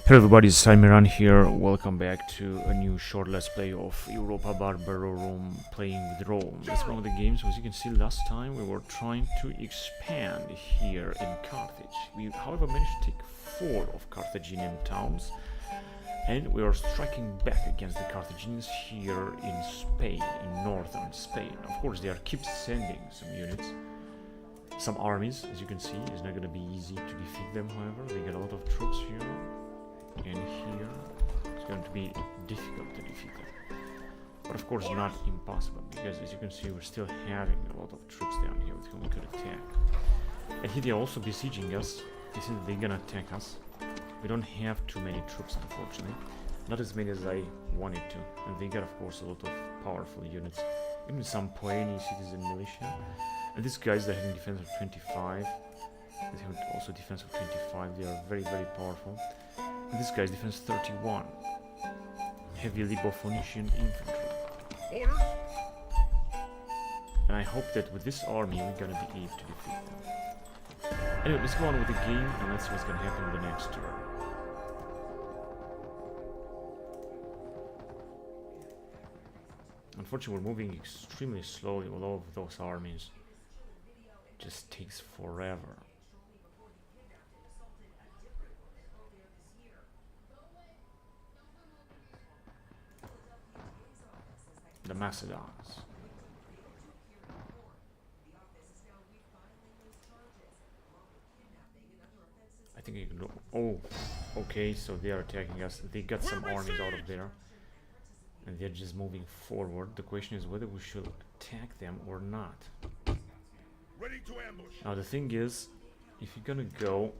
Hello everybody, it's Samiran here. Welcome back to a new short let's play of Europa Barbarorum playing with Rome. That's one of the games. As you can see, last time we were trying to expand here in Carthage. We however managed to take 4 of Carthaginian towns, and we are striking back against the Carthaginians here in Spain, in northern Spain. Of course they are keep sending some units, some armies. As you can see, it's not going to be easy to defeat them. However, they get a lot of troops here. And here it's going to be difficult to defeat them, but of course not impossible, because as you can see we're still having a lot of troops down here with whom we could attack. And here they're also besieging us. They say that they're gonna attack us. We don't have too many troops, unfortunately, not as many as I wanted to, and they got of course a lot of powerful units, even some Poeni citizen militia. And these guys, they're having defense of 25, they have also defense of 25. They are very powerful. And this guy's defense 31. Heavy Libo-Phoenician infantry. Orders. And I hope that with this army we're gonna be able to defeat them. Anyway, let's go on with the game and let's see what's gonna happen in the next turn. Unfortunately, we're moving extremely slowly with all of those armies. It just takes forever. The Macedons. I think you can go. Oh, okay, so they are attacking us. They got some armies out of there, and they're just moving forward. The question is whether we should attack them or not. Ready to ambush. Now the thing is, if you're gonna go,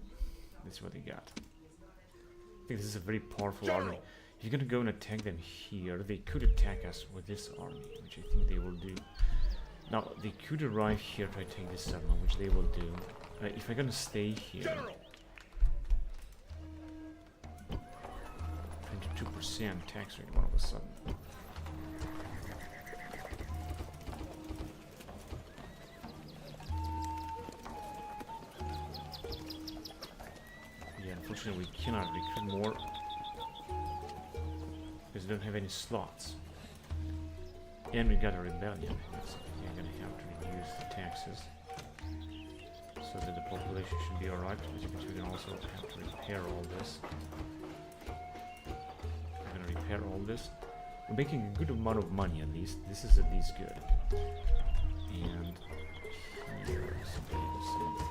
this is what they got. I think this is a very powerful army. If you're gonna go and attack them here, they could attack us with this army, which I think they will do. Now, they could arrive here to take this settlement, which they will do. If I'm gonna stay here... 22% tax rate all of a sudden. Yeah, unfortunately we cannot recruit more, because we don't have any slots. And we got a rebellion, so we're gonna have to reduce the taxes so that the population should be alright. As you can see, we can also have to repair all this. We're gonna repair all this. We're making a good amount of money at least. This is at least good. And here, something the same thing.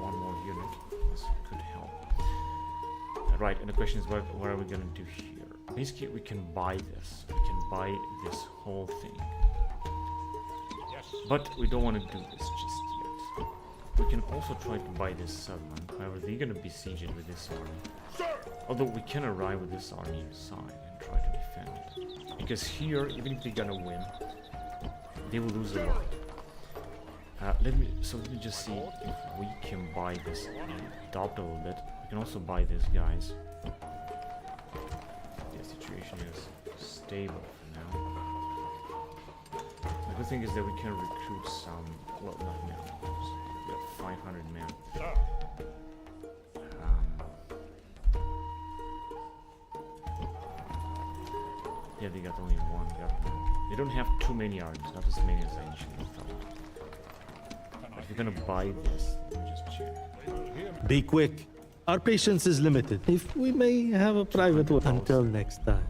One more unit. This could help. Right, and the question is, what are we gonna do here? Basically, we can buy this. We can buy this whole thing. Yes. But we don't want to do this just yet. We can also try to buy this settlement. However, they're gonna besiege it with this army. Sir. Although we can arrive with this army inside and try to defend it. Because here, even if they're gonna win, they will lose a lot. Let me just see if we can buy this and adopt a little bit. We can also buy these guys. The situation is stable for now. The good thing is that we can recruit some, well, not men, of course. We have 500 men. Sir. Yeah, they got only one government. They don't have too many armies, not as many as I initially thought. If you're gonna buy this, let me just check. Be quick. Our patience is limited. If we may have a private word until next time.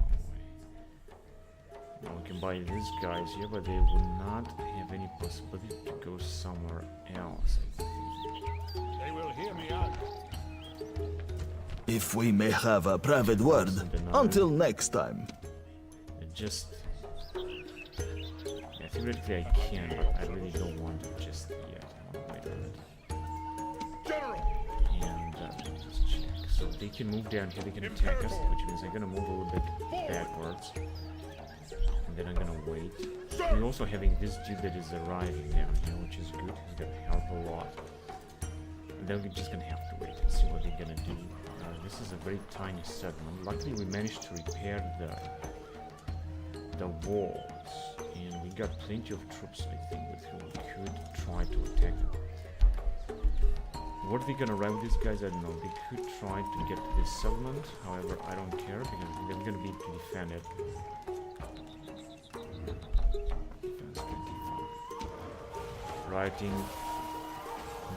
Now we can buy these guys here, but they will not have any possibility to go somewhere else, I think. They will hear me out. If we may have a private word, until next time. It just... Yeah, theoretically I can, but I really don't want to just yet. I want to wait on it. General. And let me just check. So they can move down here, they can attack us, which means I'm gonna move a little bit backwards. And then I'm gonna wait. We're also having this dude that is arriving down here, which is good. He's gonna help a lot. And then we're just gonna have to wait and see what they're gonna do. This is a very tiny settlement. Luckily we managed to repair the walls. And we got plenty of troops, I think, with whom we could try to attack them. What are they gonna run with these guys? I don't know. They could try to get to this settlement. However, I don't care because they're gonna be to defend it. Defense 25. Writing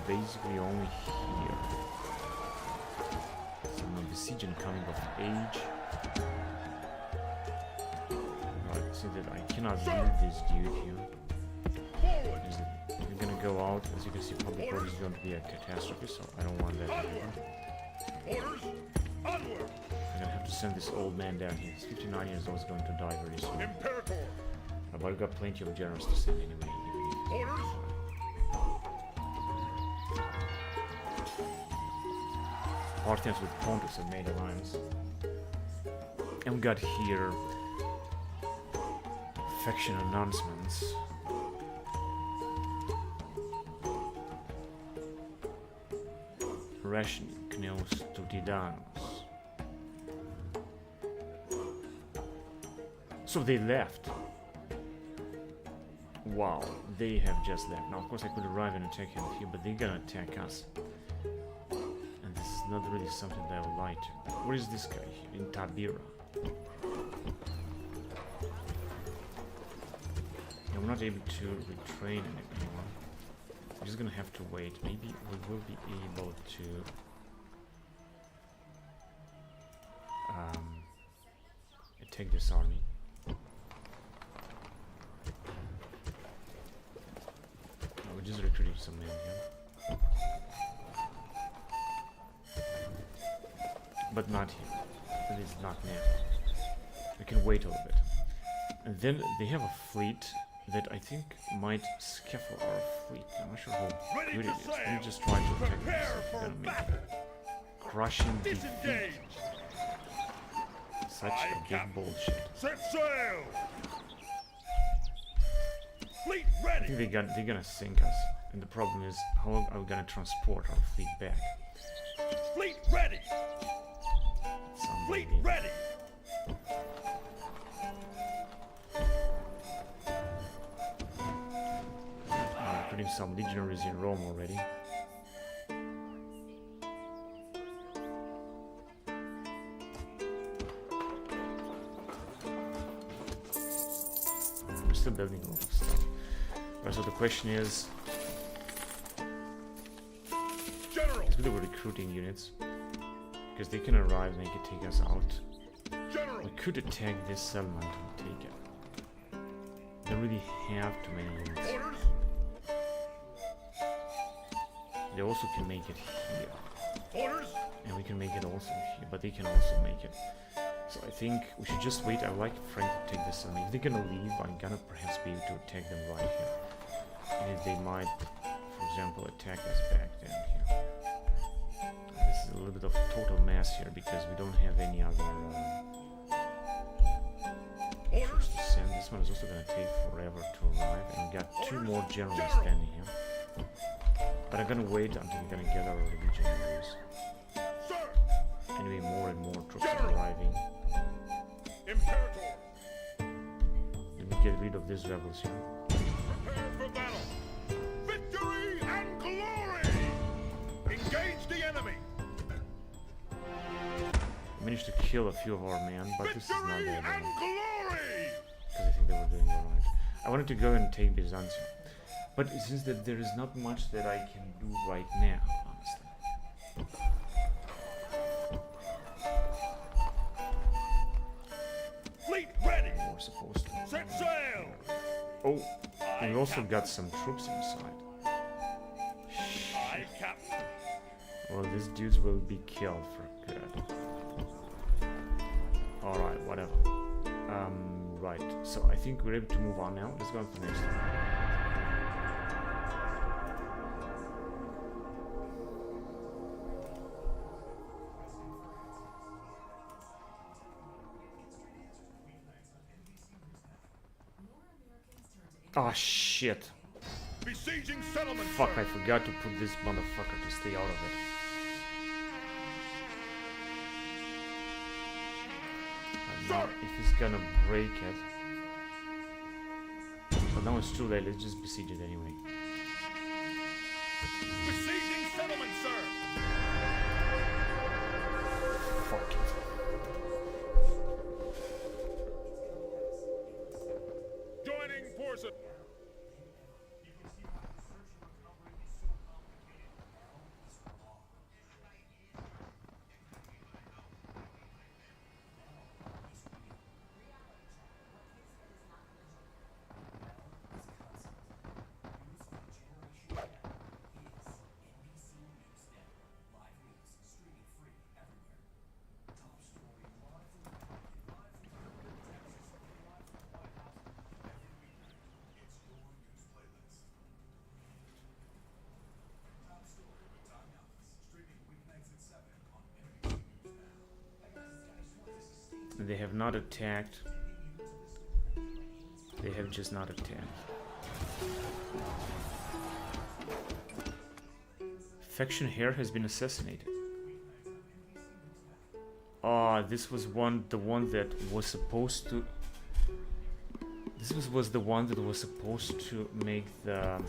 basically only here. Some besieging coming of age. Right, see that I cannot leave this dude here. Is it you're gonna go out? As you can see, public order is going to be a catastrophe, so I don't want that to happen. Orders! Onward! I'm gonna have to send this old man down here. He's 59 years old, he's going to die very soon. Imperator! But I've got plenty of generals to send anyway. Orders! Parthians with Pontus have made alliance. And we got here faction announcements. Russian Kneos to Didanos. So they left. Wow, they have just left. Now, of course, I could arrive and attack him here, but they're gonna attack us. And this is not really something that I would like to. Where is this guy here? In Tabira. And we're not able to retrain anyone. We're just gonna have to wait. Maybe we will be able to attack this army. We're just recruiting some men here. But not here. At least not now. We can wait a little bit. And then they have a fleet that I think might scaffold our fleet. I'm not sure how good it is. Let me just try to attack this if we're gonna make it. Crushing defeat. Such a big bullshit. Set sail! Fleet I ready! think they're gonna sink us. And the problem is, how long are we gonna transport our fleet back? Fleet ready! Some Fleet lady. ready! I'm recruiting some legionaries in Rome already. We're still building a lot of stuff. Right, so the question is, General! it's good that we're recruiting units. Because they can arrive and they can take us out. General! We could attack this settlement and take it. They really have too many units. Orders! They also can make it here. Orders! And we can make it also here, but they can also make it. So I think we should just wait. I would like Frank to take this settlement. If they're gonna leave, I'm gonna perhaps be able to attack them right here. And they might, for example, attack us back down here. This is a little bit of total mess here because we don't have any other Orders! to send. This one is also gonna take forever to arrive. And we got two more generals standing here. But I'm gonna wait until we're gonna get our legionaries. Sir! Anyway, more and more troops are arriving. Imperator! Let me get rid of these rebels here. Prepare for battle! Victory and glory! Engage the enemy! I managed to kill a few of our men, but this is not Victory very and good. glory! Because I think they were doing all right. I wanted to go and take Byzantium. But it seems that there is not much that I can do right now, honestly. Fleet ready! We're supposed to. Set sail! Oh, and we also got some troops inside. Aye, Captain. Well, these dudes will be killed for good. Alright, whatever. Right. So I think we're able to move on now. Let's go on to the next one. Oh shit. Besieging settlement, Fuck, sir. I forgot to put this motherfucker to stay out of it. And now, if he's gonna break it. But now it's too late, let's just besiege it anyway. Besieging settlement, sir. they have not attacked. They have just not attacked. Faction Heir has been assassinated. Ah, this was the one that was supposed to. This was the one that was supposed to make the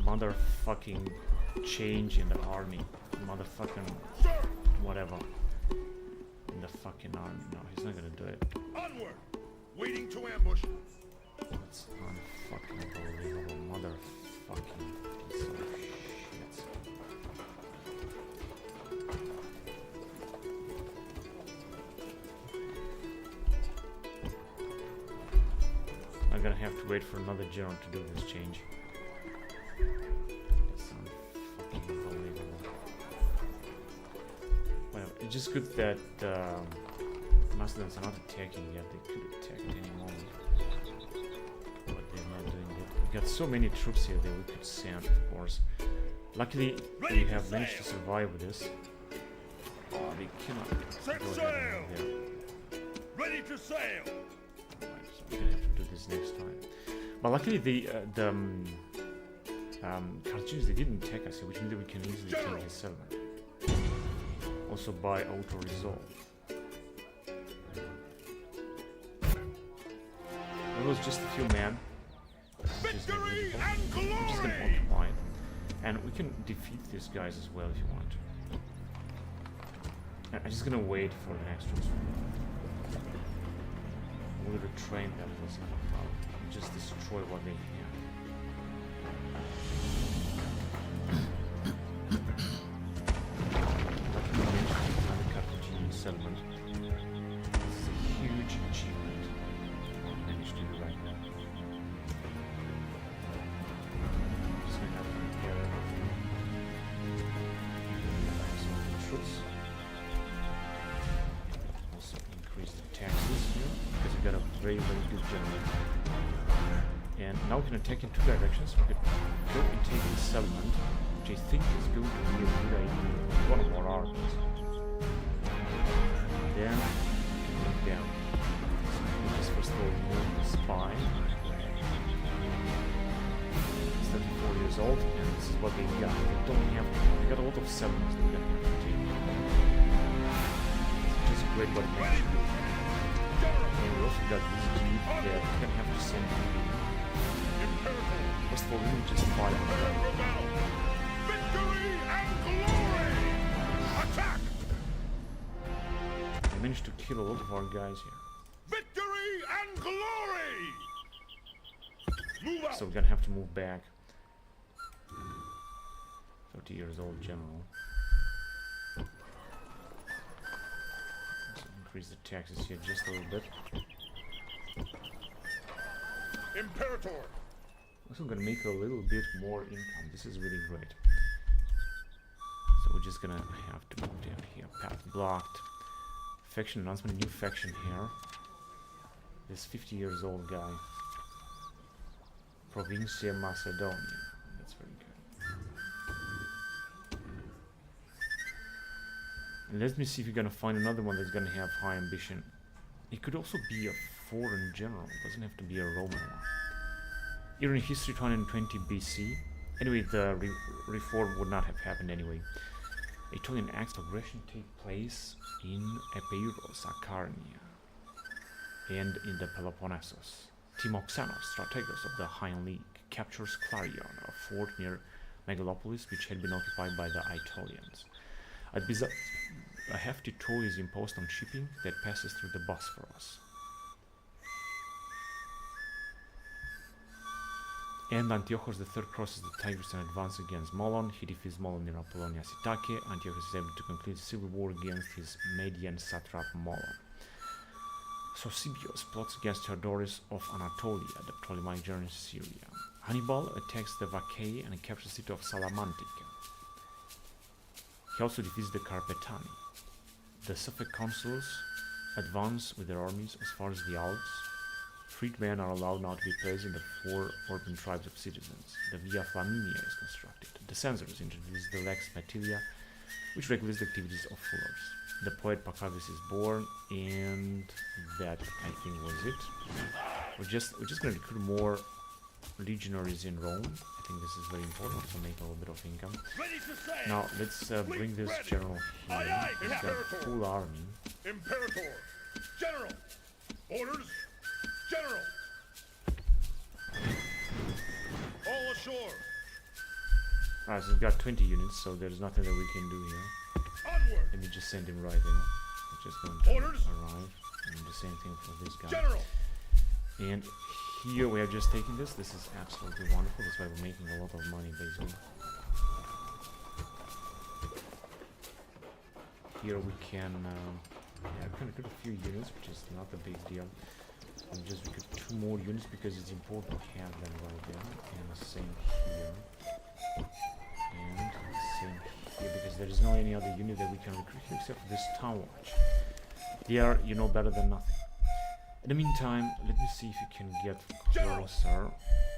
motherfucking change in the army. Motherfucking whatever. In the fucking army. No, he's not gonna do it. Onward! Waiting to ambush. That's unfucking unbelievable. Motherfucking piece of shit. I'm gonna have to wait for another general to do this change. That's unfucking unbelievable. Well, it's just good that Macedons are not attacking yet. They could attack at any moment. But they're not doing it. We got so many troops here that we could send, of course. Luckily, we have managed to survive with this. Oh, they cannot Set go sail! ahead and there. Ready to sail! Right, so we're gonna have to do this next time. But luckily, the Carthaginians, they didn't attack us here, which means that we can easily change the settlement. Also by auto-resolve. It was just a few men. Victory and We're just gonna glory! occupy it. And we can defeat these guys as well if you want. I'm just gonna wait for the next ones. We'll retrain them, that's not a problem. Just destroy what they have. Luckily, we managed to take another Carthaginian settlement. This is a huge achievement. What we managed to do right now. Just gonna have to repair everything. Some of the troops. Also increase the taxes here, because we got a very, very good general. And now we can attack in two directions. We could go and take the settlement, which I think is going to be a good idea. One of our armies. Then we can move down. So we just first of all remove the spy. He's 34 years old, and this is what they got. They don't have. They got a lot of settlements that we're gonna have to take. Which is great, what it makes you do. And we also got this jeep that we're gonna have to send to the. First of all, we need just fire on them. Victory and glory! Attack! We managed to kill a lot of our guys here. Victory and glory! Move out! So we're gonna have to move back. 30 years old general. Let's increase the taxes here just a little bit. Imperator! Also gonna make a little bit more income. This is really great. So we're just gonna have to move down here. Path blocked. Faction announcement, new faction here. This 50 years old guy. Provincia Macedonia. That's very good. And let me see if we're gonna find another one that's gonna have high ambition. It could also be a foreign general. It doesn't have to be a Roman one. Year in history 220 BC. Anyway, the reform would not have happened anyway. Italian acts of aggression take place in Epeiros, Acarnia, and in the Peloponnesus. Timoxenos, strategos of the Highland League, captures Clarion, a fort near Megalopolis which had been occupied by the Aetolians. At Byzantium, a hefty toll is imposed on shipping that passes through the Bosphorus. And Antiochus III crosses the Tigris and advances against Molon. He defeats Molon near Apollonia Sitake. Antiochus is able to conclude a civil war against his Median satrap Molon. Sosibios plots against Theodorus of Anatolia, the Ptolemaic general in Syria. Hannibal attacks the Vacae and captures the city of Salamantica. He also defeats the Carpetani. The Suffolk consuls advance with their armies as far as the Alps. Freedmen are allowed now to be placed in the 4 urban tribes of citizens. The Via Flaminia is constructed. The censors introduce the Lex Matilia, which regulates the activities of fullers. The poet Pakavis is born, and that I think was it. We're just gonna recruit more legionaries in Rome. I think this is very important to make a little bit of income. Ready to sail. Now let's bring this ready. general Aye, here. aye, He's got a Imperator. full army. Imperator. General. Orders. General. All ashore. Alright, so he's got 20 units, so there's nothing that we can do here. Onward. Let me just send him right there. We're just going to Orders. arrive. And the same thing for this guy. General. And here we have just taken this. This is absolutely wonderful. That's why we're making a lot of money, basically. Here we can, yeah, we can recruit a few units, which is not a big deal. And just recruit 2 more units because it's important to have them right there. And the same here. And the same here, because there is no any other unit that we can recruit here except for this town watch. They are, you know, better than nothing. In the meantime, let me see if you can get closer.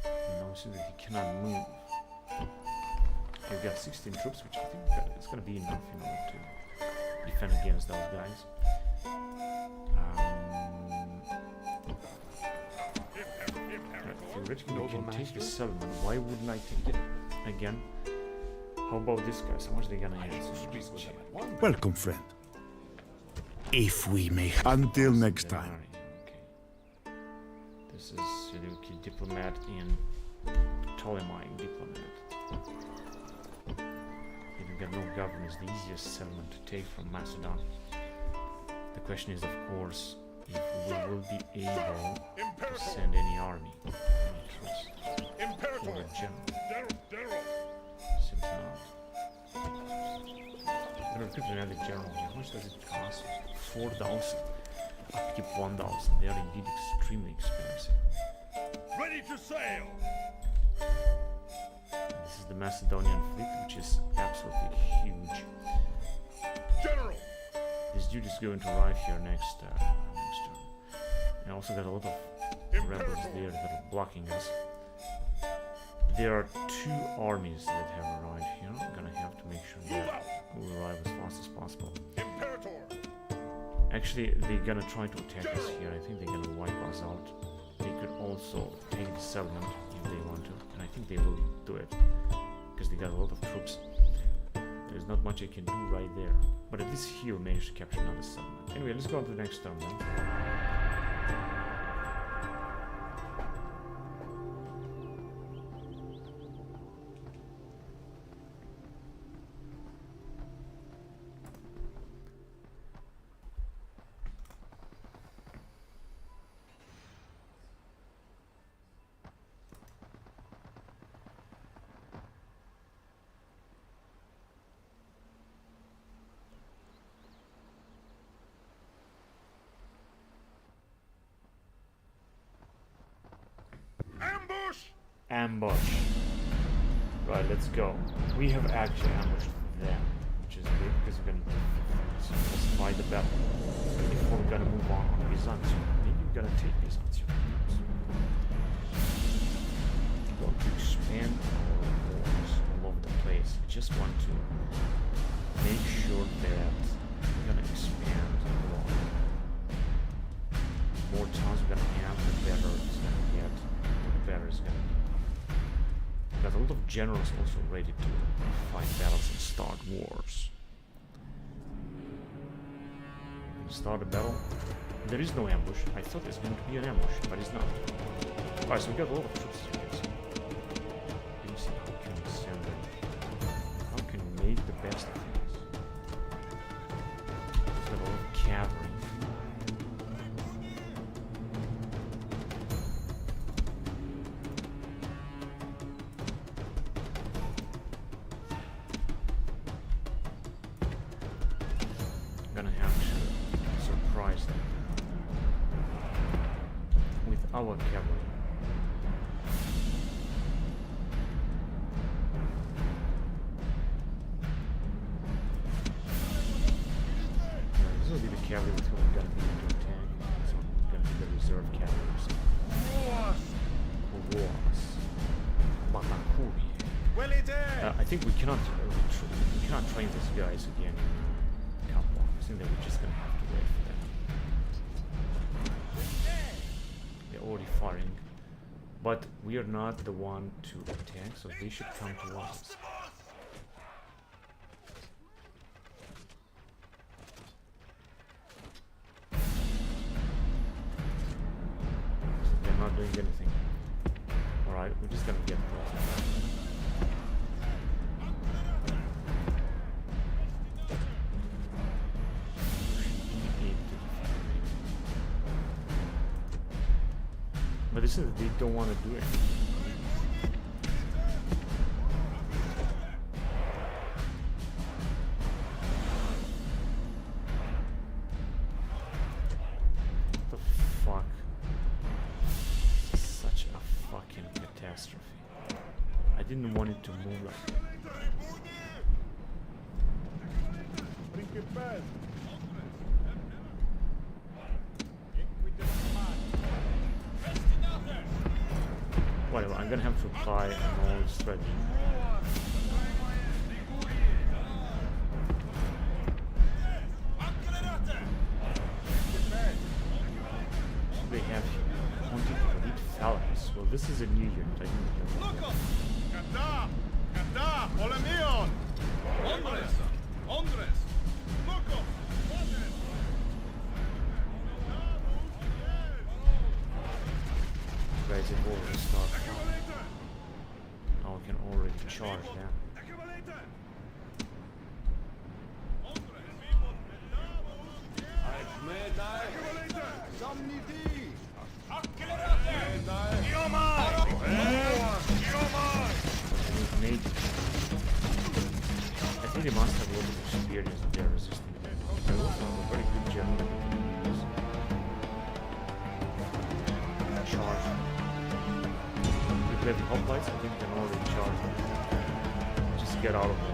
No, see that he cannot move. We've got 16 troops, which I think is going to be enough, you know, to defend against those guys. Theoretically, we can take the settlement. Why wouldn't I take it again? How about this guy? How much they gonna have? Welcome, friend. If we may. Until next time. Okay. This is Seleucid diplomat and Ptolemaic diplomat. If you've got no government, it's the easiest settlement to take from Macedon. The question is, of course, if we will be able to send any army. Imperator. Or a general. General. Seems not. I'm gonna recruit another general here. How much does it cost? 4,000. Up to 1,000. They are indeed extremely expensive. Ready to sail. This is the Macedonian fleet, which is absolutely huge. General. This dude is going to arrive here next turn. And also got a lot of rebels there that are blocking us. There are 2 armies that have arrived here. I'm gonna have to make sure that we arrive as fast as possible. Imperator. Actually, they're gonna try to attack us here. I think they're gonna wipe us out. They could also take the settlement if they want to, and I think they will do it because they got a lot of troops. There's not much I can do right there, but at least here we managed to capture another settlement. Anyway, let's go on to the next turn then. Ambush. Ambush. Right, let's go. We have actually ambushed them, which is good because we're gonna let's fight the battle before we're gonna move on Byzantium. Maybe we're gonna take Byzantium. We're going to expand our wars all over the place. We just want to make sure that we're gonna expand a lot. The more towns we're gonna have, the better it's gonna get. The better it's gonna be. Got a lot of generals also ready to fight battles and start wars. Start a battle. There is no ambush. I thought there's going to be an ambush, but it's not. Alright, so we got a lot of troops, as you can see. Let me see how can we send them. How can we make the best of things? We've got a lot of cavalry. Gonna have to surprise them with our cavalry. This will be the cavalry with whom we're gonna be able to attack. So gonna be the reserve cavalry. Wars. Batakuri. Well, it I think we cannot train these guys again in combat. think that we're just gonna have to wait for that. They're already firing. But we are not the one to attack, so they should come to us. They're not doing anything. Alright, we're just gonna get them. But this is, they don't want to do it. What the fuck? This is such a fucking catastrophe. I didn't want it to move like that. Whatever, I'm gonna have to apply an old strategy. They have Pontic Elite Phalanx. Well, this is a new unit. I didn't know that. Guys, it already started. Now we can already charge them. Maybe. I think they must have a lot of experience if they're resisting them. They also have a very good general that they can use. Charge. With heavy hoplites, I think they can already charge them. Just get out of there.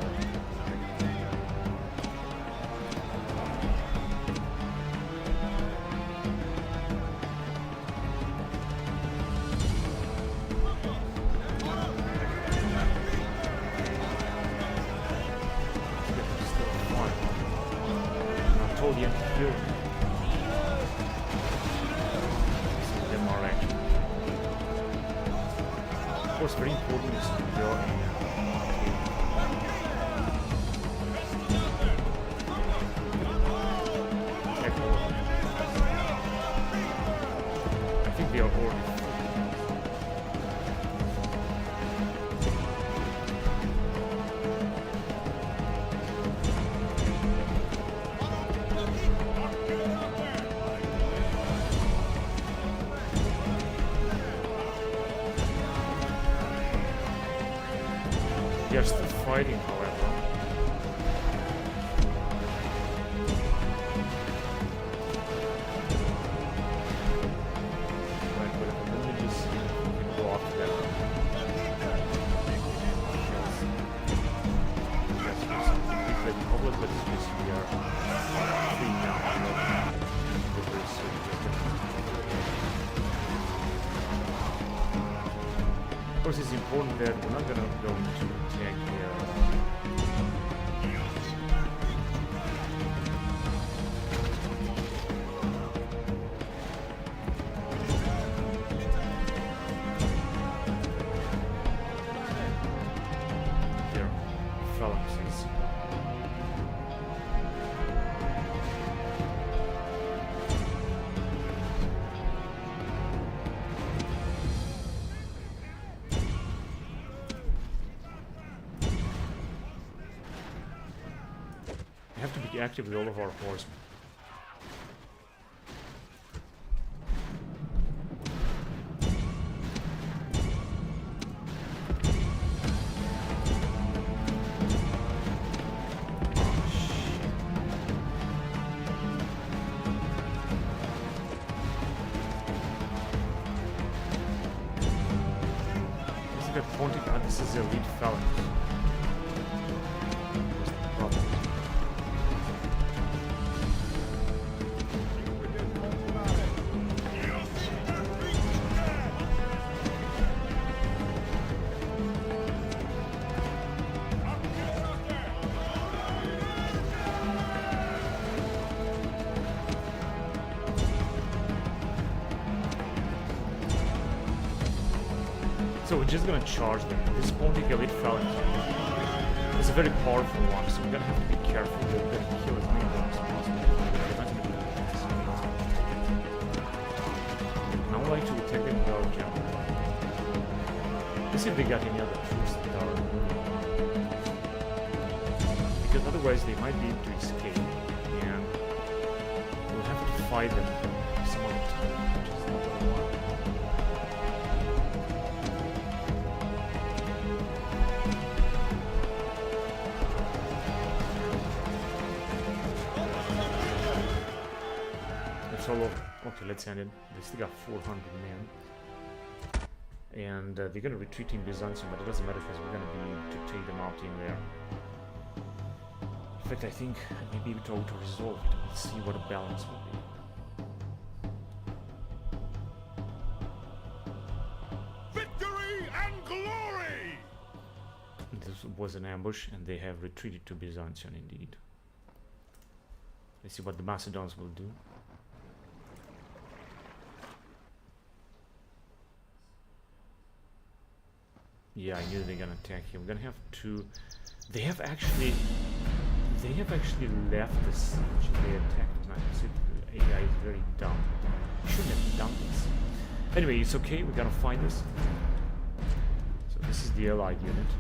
Anatolian hero. Them are actually. Of course, very important is to draw a attack order. I think they are already. They are still fighting, however. Right, but let me just see if we can go after that. Yes, we can public, but it's just we are free now. Very soon. Of course, it's important that we're not gonna go into attack here. Their phalanxes. We have to be active with all of our horsemen. Is it a Pontic? Ah, this is elite phalanx. That's the problem. we're just gonna charge them. This Pontic Elite Falcon is a very powerful one, so we're gonna have to be careful. We're gonna kill as many of them as possible. Now I like to attack them with our cavalry. Let's see if they got any other troops that are moving. Because otherwise they might be able to escape, and we'll have to fight them some other time, which is not what I want. It's all over. Okay, let's end it. They still got 400 men. And they're gonna retreat in Byzantium, but it doesn't matter because we're gonna be able to take them out in there. In fact, I think I may be able to auto-resolve it. We'll see what the balance will be. Victory and glory! This was an ambush, and they have retreated to Byzantium indeed. Let's see what the Macedons will do. Yeah, I knew they're gonna attack here. We're gonna have to. They have actually left the siege. They attacked. And I see the AI is very dumb. Shouldn't have done this. Anyway, it's okay. We're gonna fight this. So this is the Allied unit.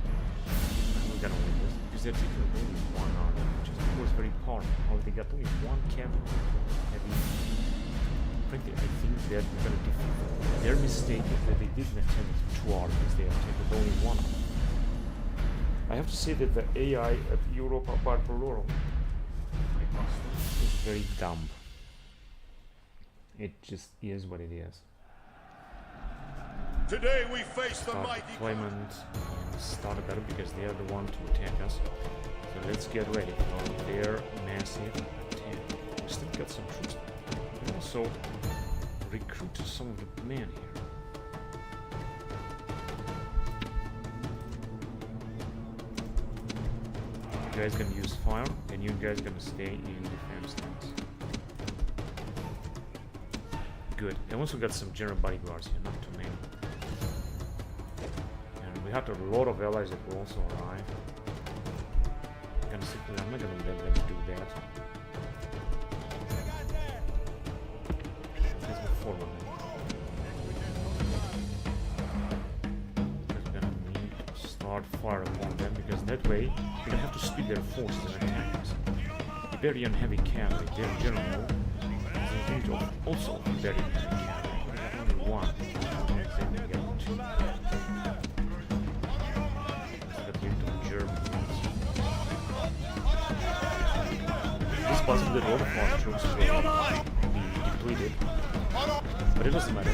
We're gonna win this because they're taking only one army, which is of course very powerful. Oh, they got only one cavalry, heavy. Frankly, I think that we're gonna defeat them. Their mistake is that they didn't attack with two armies. They attacked with only one army. I have to say that the AI at Europa Barbarorum is very dumb. It just is what it is. Today we face the Start mighty deployment, start a battle because they are the one to attack us. So let's get ready for their massive attack. We still got some troops. We also recruit some of the men here. You guys gonna use fire, and you guys gonna stay in defense lines. Good. And also got some general bodyguards here, not too many. And we have a lot of allies that will also arrive. I'm not gonna let them do that. Let's go forward then. Because we're gonna need to start firing on them, because that way we're gonna have to split their forces and attack us. Iberian heavy cavalry, their general is in need of also Iberian heavy cavalry. We got only one. Then we get two. Let's get to Germany. It's possible that all of our troops will be depleted, but it doesn't matter.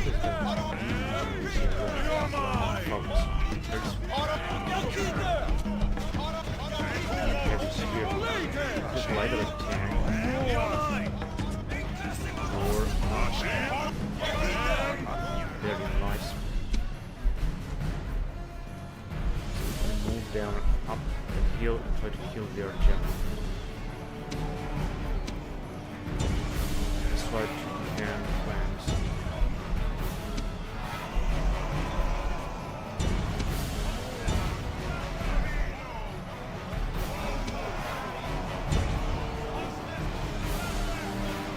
Just light attack. Or very nice. So we can move down, up, and heal, and try to kill their general. Let's try to defend the flanks.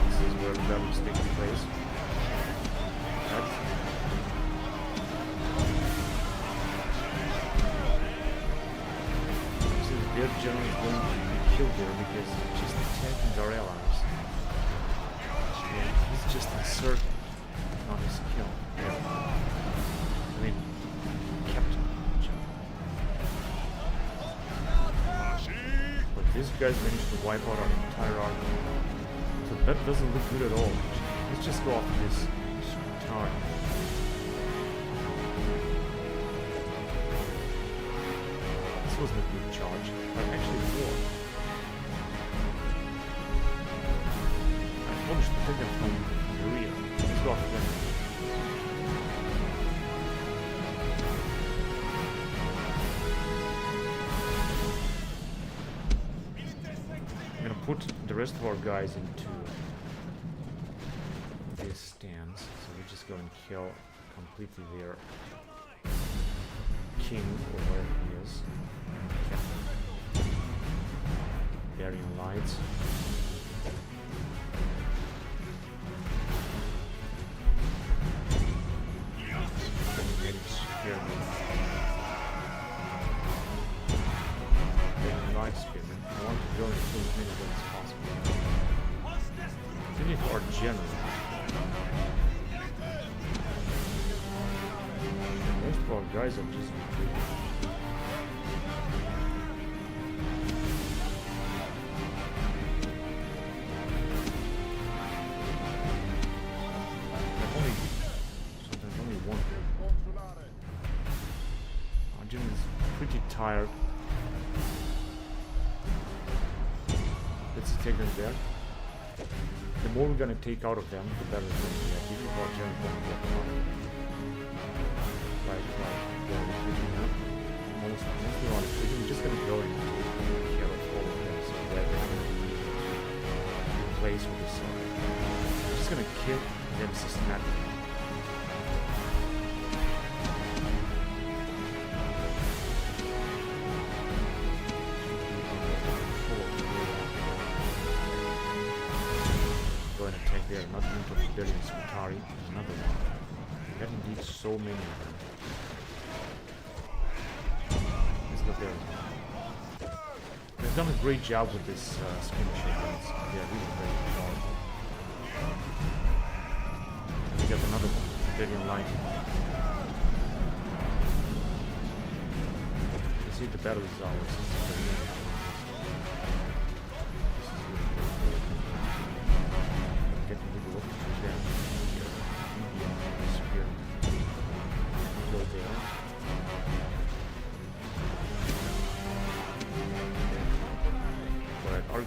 This is where the battle is taking place. Right. So their general is going to be killed there because he's just attacking our allies. And he's just inserting on his kill. Yeah. I mean, Captain. But these guys managed to wipe out our entire army. So that doesn't look good at all. Let's just go after this tower. This wasn't a good charge. Actually, it was. I managed to take them from Korea. Let's go after them. I'm gonna put the rest of our guys into this stance, so we just go and kill completely their king, or wherever he is. Burying lights. Light spearman. I want to go into as many as possible. Finish our general. Most of our guys are just only one. Our general is pretty tired. Let's take them there. The more we're gonna take out of them, the better it's gonna be. I give you about general. Right. Yeah, mostly on it. We're just gonna go and take care of all of them so that they can place with this side. We're just gonna kill them systematically. There, not into billions Commentaries, another one. We have indeed so many of them. Let's go there. They've done a great job with this skirmish guns. They're really very powerful. We got another one, billion light. You see the battle is ours.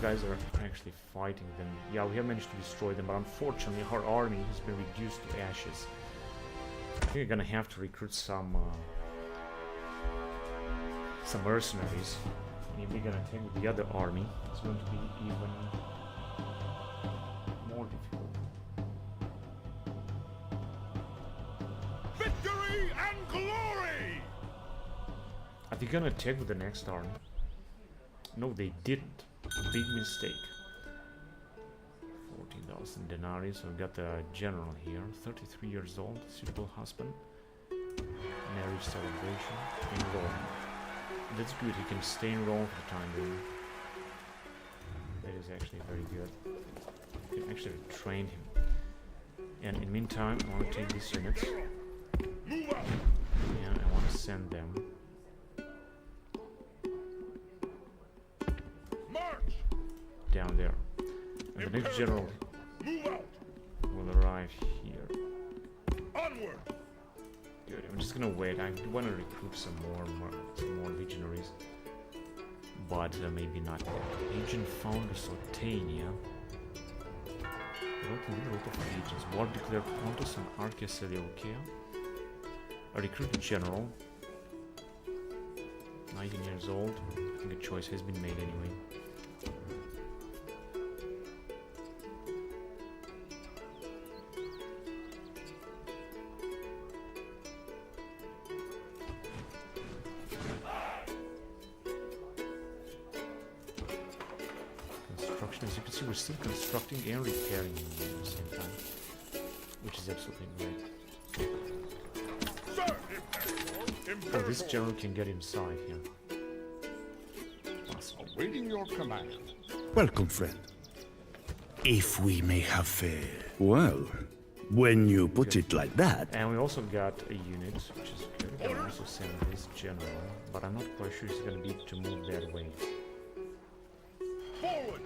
Guys are actually fighting them. Yeah, we have managed to destroy them, but unfortunately our army has been reduced to ashes. I think we're gonna have to recruit some mercenaries. And if we're gonna take with the other army, it's going to be even more difficult. Victory and glory! Are they gonna attack with the next army? No, they didn't. Big mistake. 14,000 denarii. So we've got the general here, 33 years old, suitable husband, marriage celebration in Rome. That's good. He can stay in Rome for the time being. That is actually very good. You can actually train him. And in the meantime, I want to take these units. And I want to send them. Down there. And the next general will arrive here. Onward. Good. I'm just gonna wait. I want to recruit some more legionaries, but maybe not yet. Agent founder Sotania. What of agents? War declared Pontus and Archia Seleucia. A recruited general. 19 years old. I think a choice has been made anyway. As you can see, we're still constructing and repairing at the same time, which is absolutely great. Oh, this general can get inside here. Awesome. Awaiting your command. Welcome, friend. If we may have well, when you put it like that. And we also got a unit, which is good. We can also send this general, but I'm not quite sure he's going to be to move that way. Forward.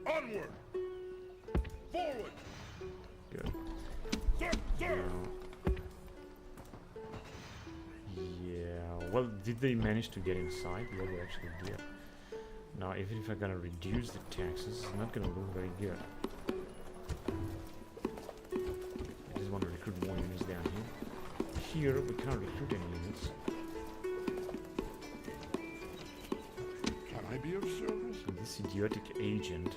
Onward! Forward! Good. Sir, sir! Yeah, well, did they manage to get inside? Yeah, they actually did. Now, even if I'm gonna reduce the taxes, it's not gonna look very good. I just want to recruit more units down here. Here, we can't recruit any units. Can I be of service? So this idiotic agent.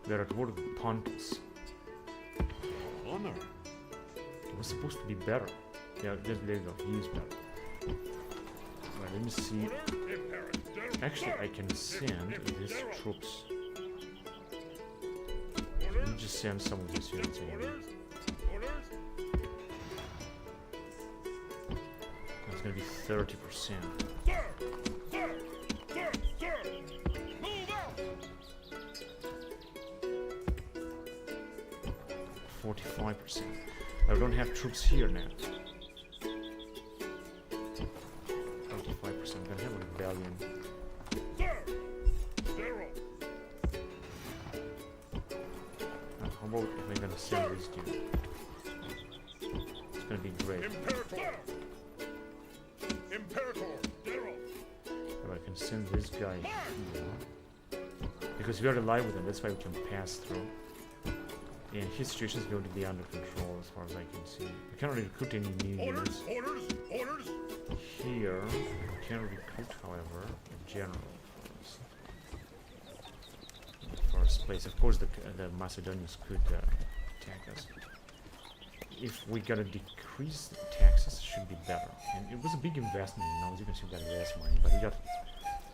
They're at war with Pontus. Honor. It was supposed to be better. Yeah, there you go. He's better. Right, let me see. Actually, I can send these troops. Let me just send some of these units in. It's gonna be 30%. 45%. I don't have troops here now. 45%. I'm gonna have a rebellion. How about if I'm gonna send this dude? It's gonna be great. But I can send this guy here. Because we are alive with him, that's why we can pass through. And his situation is going to be under control as far as I can see. We cannot recruit any new units. Here, we can recruit, however, a general in the first place. Of course, the Macedonians could attack us. If we gotta decrease the taxes, it should be better. And it was a big investment, you know, as you can see, we got less money, but we got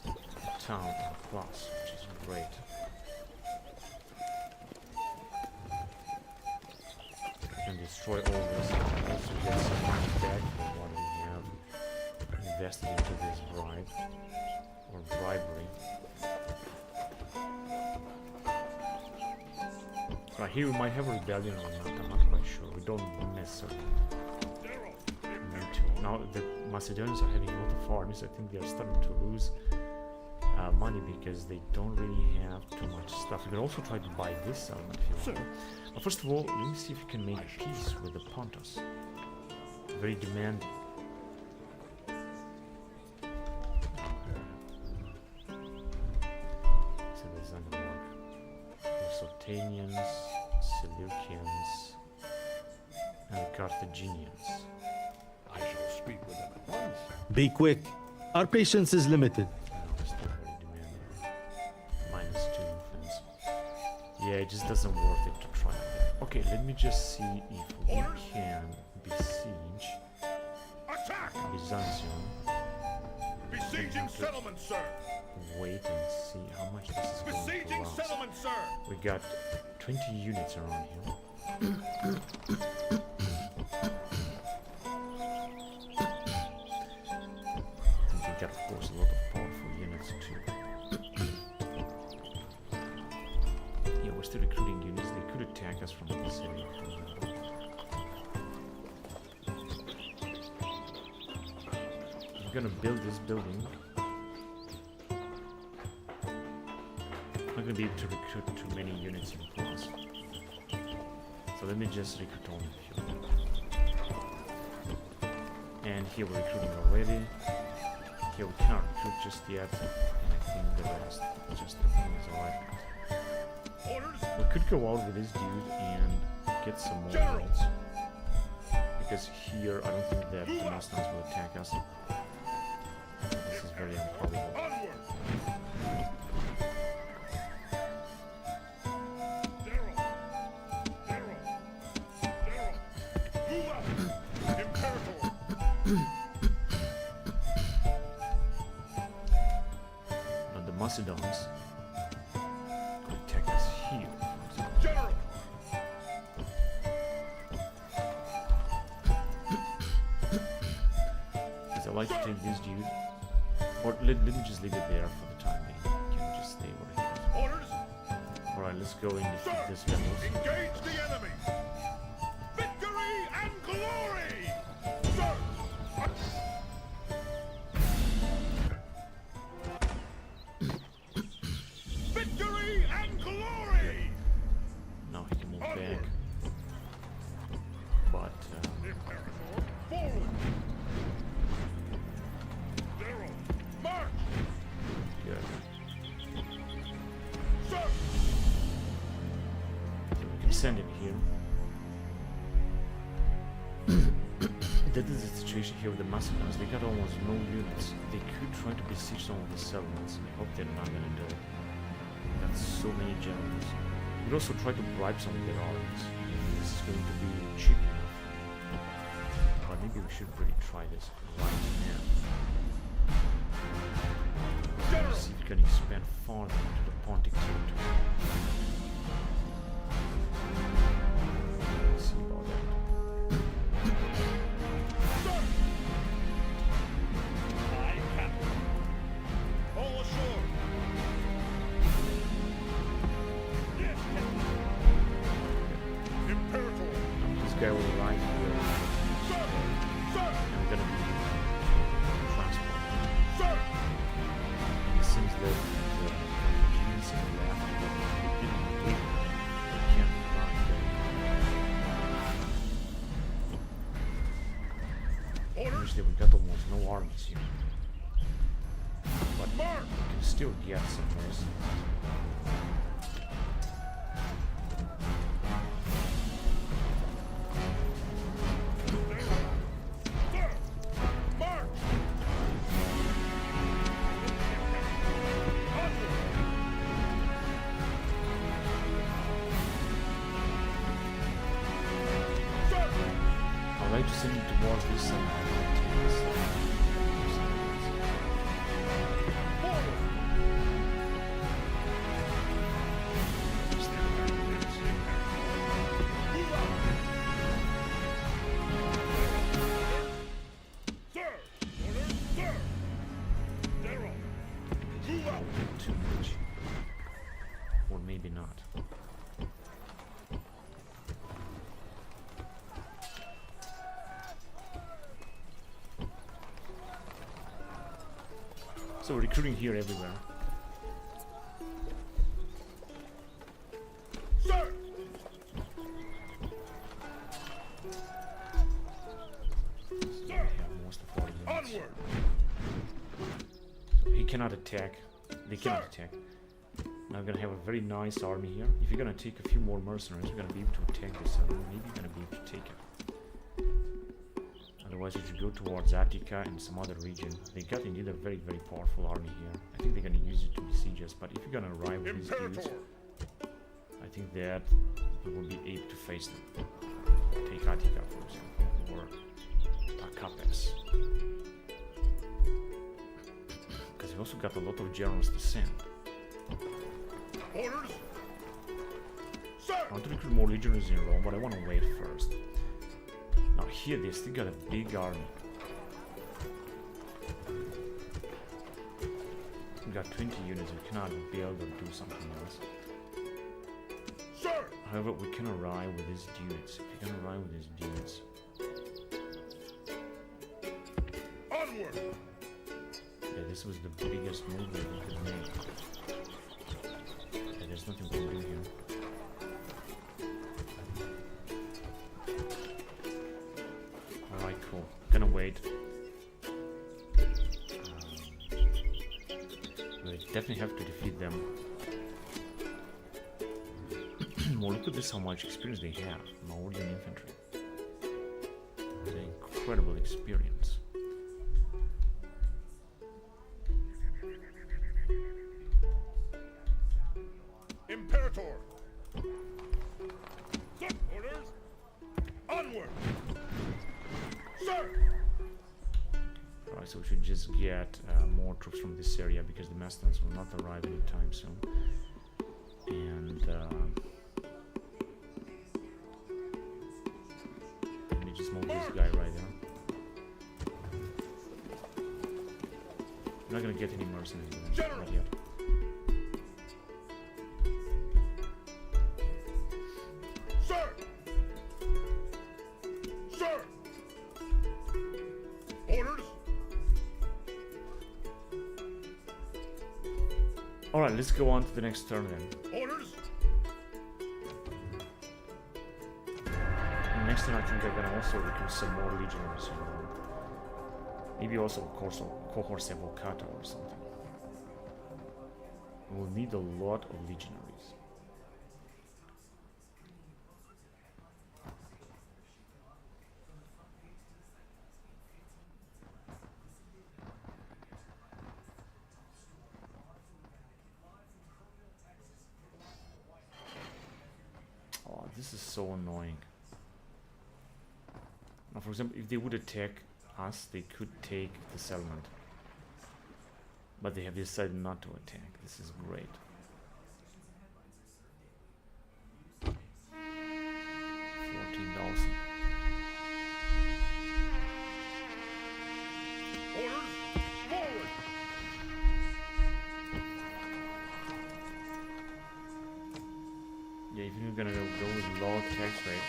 a town plus, which is great. And destroy all this and also get some money back for what we have invested into this bribe or bribery. Right, here we might have a rebellion or not, I'm not quite sure. We don't necessarily need to. Now the Macedonians are having a lot of armies. I think they are starting to lose money because they don't really have too much stuff. You can also try to buy this settlement if you want. But first of all, let me see if we can make peace with the Pontus. Very demanding. So this is not gonna work. The Sultanians, Seleucians, and the Carthaginians. I shall speak with them at once. Be quick. Our patience is limited. Yeah, it just doesn't worth it to try that. Okay, let me just see if we can besiege Byzantium. Besieging settlement, sir. Wait and see how much this is going to Besieging last. settlement, sir. We got 20 units around here. And we got, of course, a lot of powerful units too. We're still recruiting units. They could attack us from this area. I'm gonna build this building. I'm not gonna be able to recruit too many units in plus. So let me just recruit only a few. And here we're recruiting already. Here we cannot recruit just yet. And I think the rest, just everything is alright. We could go out with this dude and get some more units. Because here, I don't think that the Muslims will attack us. This is very improbable. But the Macedons could attack us here. I like to take this dude, or let me just leave it there for the time being. Can we just stay where it is? Orders. Alright, let's go and defeat this rebels. Engage the enemy. Victory and glory, sir. Victory and glory. Now he can move back. But Forward. March. good. Sir. So we can send him here. That is the situation here with the Macedons. They got almost no units. They could try to besiege some of the settlements. I hope they're not gonna do it. They got so many generals. We also try to bribe some of their armies. This is going to be cheap enough. But maybe we should really try this right now. See if we can expand farther into the Pontic territory. Let's see about that. Aye, Captain. All ashore. Yes, Captain. Imperator. This guy will arrive here Sir! Sir! and we're gonna be transported. Sir! It seems that the Carthaginians in the left, they didn't win. They can't run there. Orders! Obviously, we got almost no armies here. But Mark! we can still get some mercenaries. Sir! March! Onward! Sir! I'd like to send him towards this side. Forward! Move out! Sir! Orders! Sir! General! Move out! Too much. Or maybe not. So we're recruiting here everywhere. Sir! We have most of our units. Onward! So he cannot attack. They cannot attack. Now we're gonna have a very nice army here. If you're gonna take a few more mercenaries, we're gonna be able to attack this army. Maybe you're gonna be able to take it. Otherwise, we should go towards Attica and some other region. They got indeed a very, very powerful army here. I think they're gonna use it to besiege us. But if you're gonna arrive with these dudes, Imperator! I think that we will be able to face them. Take Attica, for example, or Acapes. Because we also got a lot of generals to send. Orders! Sir! I want to recruit more legionaries in Rome, but I want to wait first. Now here they still got a big army. We got 20 units, we cannot build or do something else. Sir! However, we can arrive with these dudes. If we can arrive with these dudes, Onward! yeah, this was the biggest movement we could make. Yeah, there's nothing we can do here. Alright, cool. Gonna wait. We definitely have to defeat them. Well, look at this, how much experience they have. More than infantry. An incredible experience. Imperator! Sir! Orders! Onward! Sir! Alright, so we should just get more troops from this area because the Macedons will not arrive anytime soon. And let me just move this guy right there. I'm not gonna get any mercenaries with him, General! not yet. Sir! Sir! Orders! Alright, let's go on to the next turn then. Orders! Next turn I think they're gonna also recruit some more legionaries, you know. Maybe also cohorts evocata or something. We'll need a lot of legionaries. Oh, this is so annoying. Now, for example, if they would attack us, they could take the settlement. But they have decided not to attack. This is great. $14,000. Orders, forward! Yeah, if you're gonna go with low tax rate,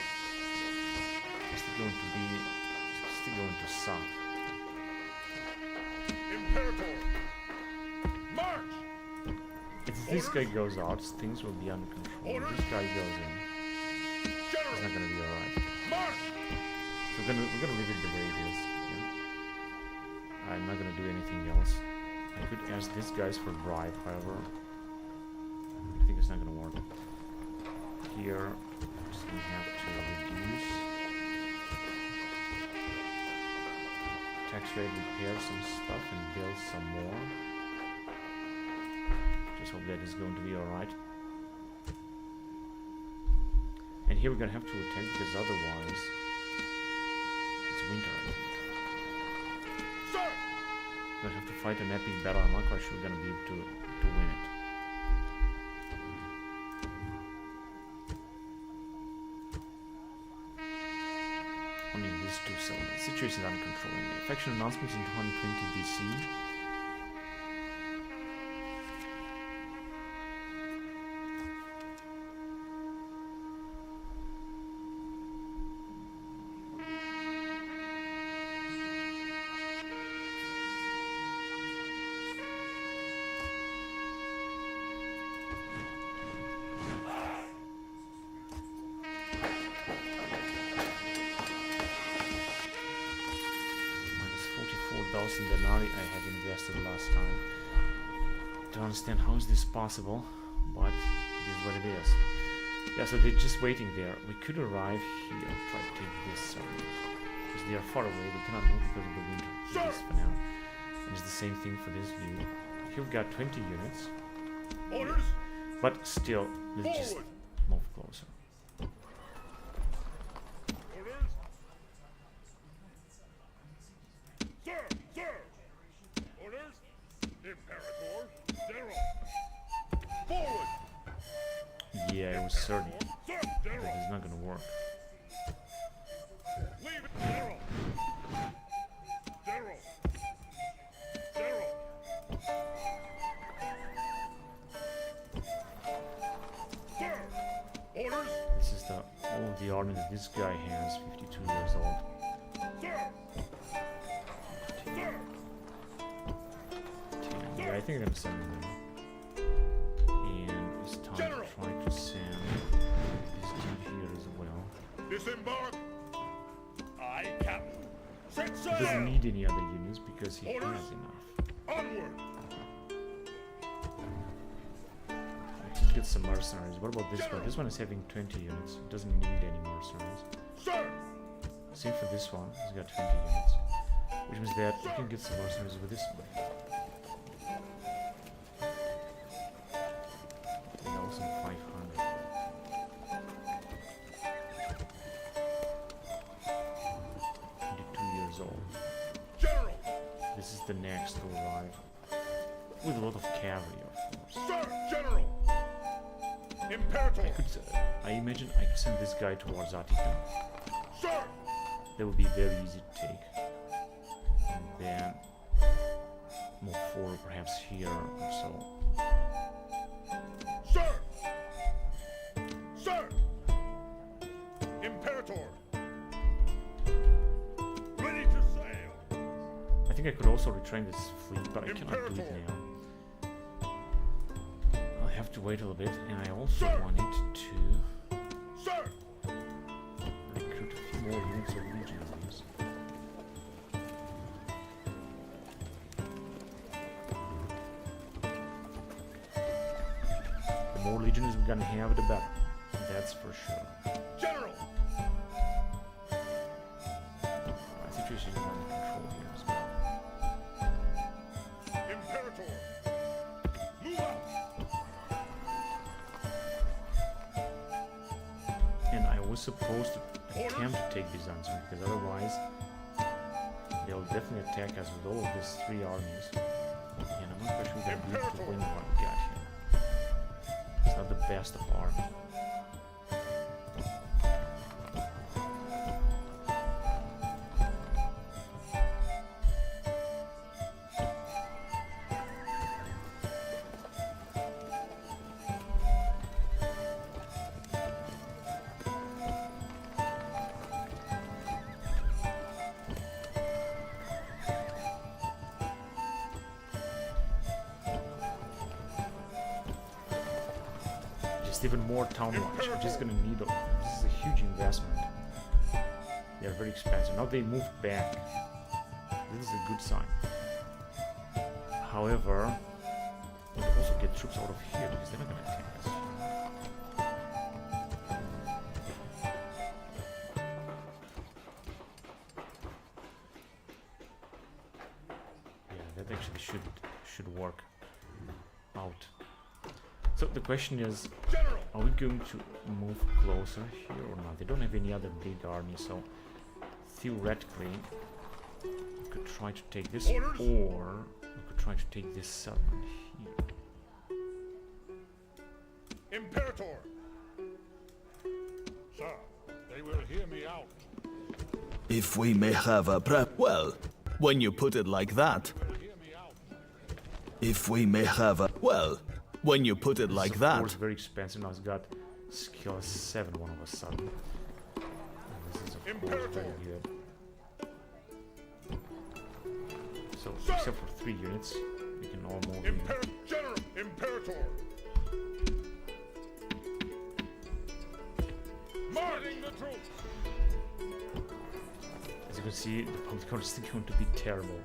it's still going to suck. Imperator! March! If this guy goes out, things will be under control. If this guy goes in, it's not General! gonna be alright. March! So we're gonna leave it the way it is. Yeah? I'm not gonna do anything else. I could ask these guys for a bribe, however. I think it's not gonna work. Here, just gonna have to reduce tax rate, repair some stuff, and build some more. Just hope that is going to be alright. And here we're gonna have to attack because otherwise it's winter. Sir! We're gonna have to fight an epic battle. I'm not quite sure we're gonna be able to win it. Only these two settlements. Situation is under control. Faction announcements in 220 BC. Denarii I had invested last time. Don't understand how is this possible, but it is what it is. Yeah, so they're just waiting there. We could arrive here, try to take this settlement. Because they are far away, they cannot move because of the winter. At least for now. And it's the same thing for this view. Here we've got 20 units. Orders, But still, let's just forward! move closer. Orders! Sir! Sir! Orders! Imperator! General! Forward! Yeah, it was certain Sir! that General! it's not gonna work. Leave it! General! General! General! Sir! Orders! This is all of the army that this guy has, 52 years old. Sir! Sir! 10. Yeah, I think I'm gonna send him there. And it's time General! to try to send this dude here as well. Disembark! Aye, Captain. Set He doesn't sail! need any other units because he Orders. has enough. Onward! I could get some mercenaries. What about this one? This one is having 20 units. It doesn't need any mercenaries. Sir! Same for this one. He's got 20 units. Which means that we can get some mercenaries with this one. 1,500. 22 years old. General! This is the next to arrive. With a lot of cavalry, of course. Sir! General! Imperator! I imagine I could send this guy towards Attica. Sir! That would be very easy to take. And then move forward perhaps here or so. Sir! Sir! Imperator! Ready to sail! I think I could also retrain this fleet, but I cannot do it Imperator. now. I'll have to wait a little bit, and I also Sir. wanted to Sir! recruit a few more units of legionaries. The more legionaries we're gonna have, the better. That's for sure. General! My situation is under control here as well. Imperator! Move out! And I was supposed to attempt to take Byzantium, because otherwise they'll definitely attack us with all of these 3 armies. And I'm not quite sure we're gonna be able to win what we got here. It's not the best of army. Even more town watch. We're just gonna need this is a huge investment. They are very expensive. Now they moved back. This is a good sign. However, we can also get troops out of here because they're not gonna attack us. Yeah, that actually should work out. So the question is, are we going to move closer here or not? They don't have any other big army, so theoretically we could try to take this, or we could try to take this settlement here. Imperator! Sir, they will hear me out. If we may have a well, when you put it like that. Hear me out. If we may have a well, when you put it like Of that. course, very expensive. Now it's got skill 7 all of a sudden. And this is of course very good. So except for 3 units, we can all move in. General! Imperator! Marching the troops! As you can see, the public order is still going to be terrible.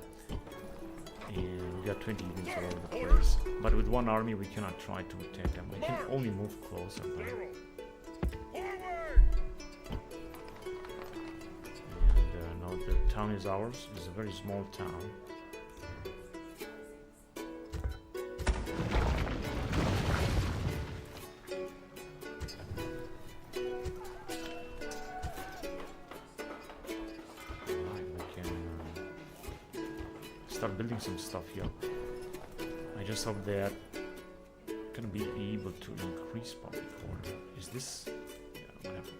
And we got 20 units all over the place. But with 1 army we cannot try to attack them. We can only move closer. Though. And now the town is ours. It's a very small town. Start building some stuff here. I just hope that I'm gonna be able to increase public order. Is this? Yeah, whatever.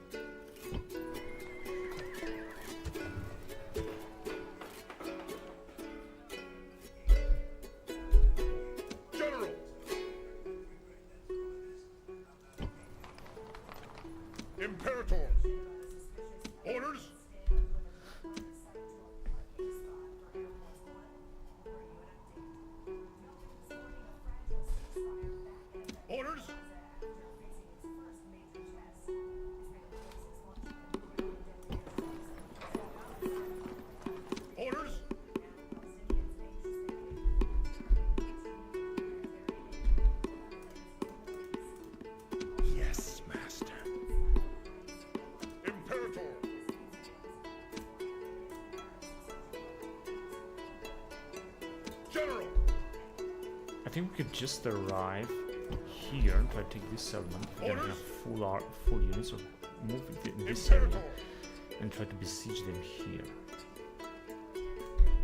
General! Imperator! Orders! Orders! Orders! Yes, master. Imperator! General! I think we could just arrive here and try to take this settlement. We're gonna have full units, so move in this area and try to besiege them here.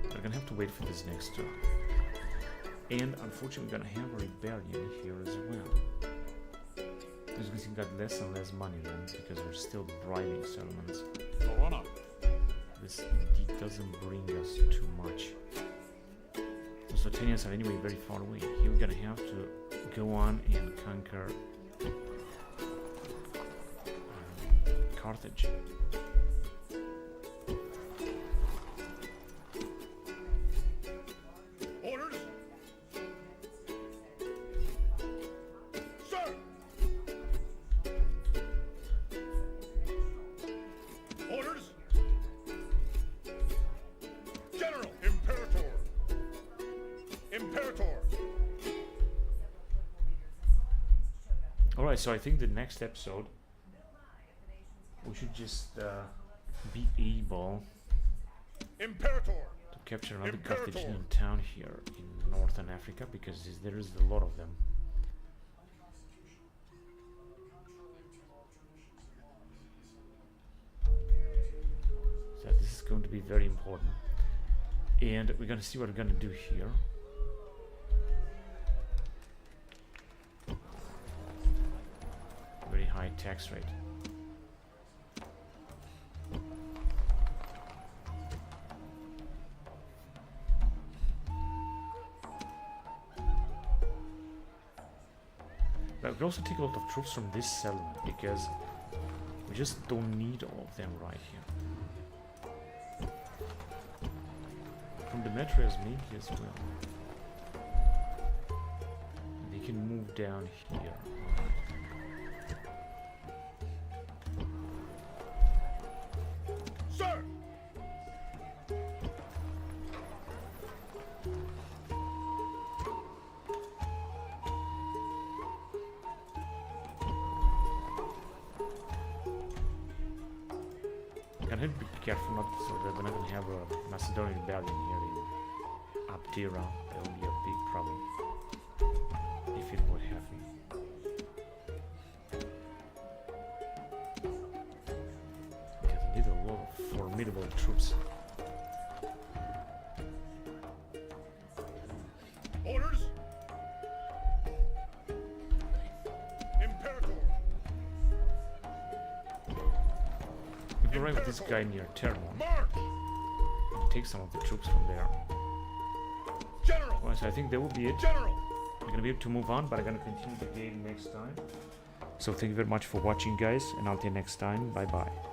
We're gonna have to wait for this next turn. And unfortunately we're gonna have a rebellion here as well. As you can see, we got less and less money then, because we're still bribing settlements. Your Honor. This indeed doesn't bring us too much. The Sultanians are anyway very far away. Here we're gonna have to go on and conquer Carthage. Orders! Sir! Orders! General! Imperator! Imperator! Alright, so I think the next episode we should just be able Imperator! to capture another Imperator. Carthaginian town here in northern Africa, because there is a lot of them. to be very important. And we're gonna see what we're gonna do here. Very high tax rate. But we can also take a lot of troops from this settlement because we just don't need all of them right here. From the Demetrius maybe as well. They can move down here. Sir! Gonna have to be careful not so that we're not gonna have a Macedonian rebellion here in Abdera. That would be a big problem if it would happen. Because I need a lot of formidable troops. Orders? Imperator! If we arrive with this guy near Termon, March! and take some of the troops from there. General! Well, so I think that will be it. General! We're gonna be able to move on, but I'm gonna continue the game next time. So thank you very much for watching, guys, and until next time, bye bye.